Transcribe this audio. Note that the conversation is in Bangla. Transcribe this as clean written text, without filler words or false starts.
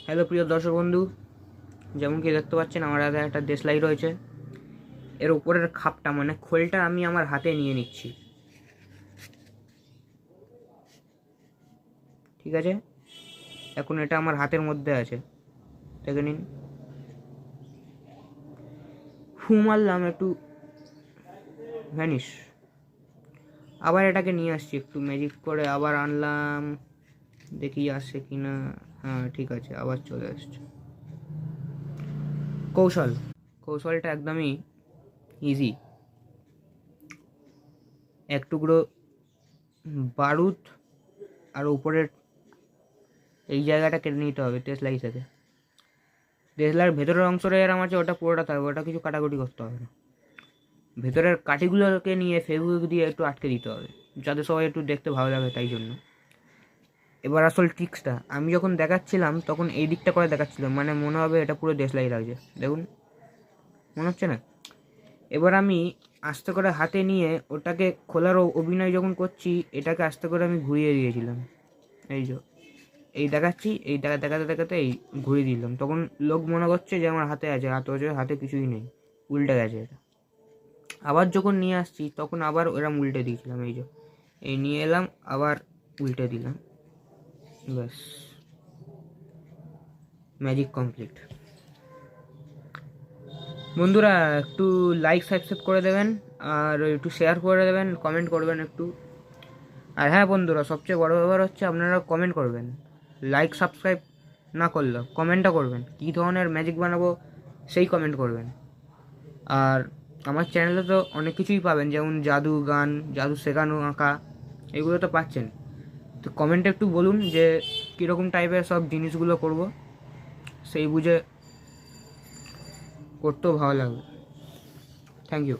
হ্যালো প্রিয় দর্শক বন্ধু, যেমন কি দেখতে পাচ্ছেন আমার হাতে একটা দেশলাই রয়েছে। এর উপরের খাপটা মানে খোলটা আমি আমার হাতে নিয়ে নিচ্ছি। ঠিক আছে, এখন এটা আমার হাতের মধ্যে আছে, দেখে নিন। ফু মারলাম, একটু ভ্যানিশ। আবার এটাকে নিয়ে আসছি, একটু ম্যাজিক করে আবার আনলাম, দেখি আসে কি না। হ্যাঁ ঠিক আছে, আবার চলে আসছে। কৌশলটা একদমই ইজি। এক টুকরো বারুদ আর উপরের এই জায়গাটা কেটে নিতে হবে দেশলাই থেকে। দেশলাইয়ের ভেতরের অংশটা এরম আছে, ওটা পুরোটা থাকবে, ওটা কিছু কাটাকুটি করতে হবে না। ভেতরের কাঠিগুলোকে নিয়ে ফেভিকুইক দিয়ে একটু আটকে দিতে হবে, যাতে সবাই একটু দেখতে ভালো লাগে, তাই জন্য। এবার আসল ট্রিক্সটা আমি যখন দেখাচ্ছিলাম তখন এই দিকটা করে দেখাচ্ছিলাম, মানে মনে হবে এটা পুরো দেশলাই লাগছে, দেখুন মনে হচ্ছে না? এবার আমি আস্তে করে হাতে নিয়ে ওটাকে খোলার অভিনয় যখন করছি, এটাকে আস্তে করে আমি ঘুরিয়ে দিয়েছিলাম। এই যে এই দেখাচ্ছি, এই দেখাতে দেখাতে এই ঘুরিয়ে দিলাম, তখন লোক মনে করছে যে আমার হাতে আছে, হাতে কিছুই নেই, উল্টে গেছে এটা। আবার যখন নিয়ে আসছি তখন আবার ওরম উল্টে দিয়েছিলাম, এই যে এই নিয়ে এলাম আবার উল্টে দিলাম, ব্যাস ম্যাজিক কমপ্লিট। বন্ধুরা একটু লাইক সাবস্ক্রাইব করে দেবেন, আর একটু শেয়ার করে দেবেন, কমেন্ট করবেন একটু। আর হ্যাঁ বন্ধুরা, সবচেয়ে বড় ব্যাপার হচ্ছে আপনারা কমেন্ট করবেন। লাইক সাবস্ক্রাইব না করলেও কমেন্টটা করবেন, কী ধরনের ম্যাজিক বানাবো সেই কমেন্ট করবেন। আর আমার চ্যানেলে তো অনেক কিছুই পাবেন, যেমন জাদু, গান, জাদু শেখানো, আঁকা, এগুলো তো পাচ্ছেন। তো কমেন্টে একটু বলুন যে কীরকম টাইপের সব জিনিসগুলো করব, সেই বুঝে করতেও ভালো লাগবে। Thank you.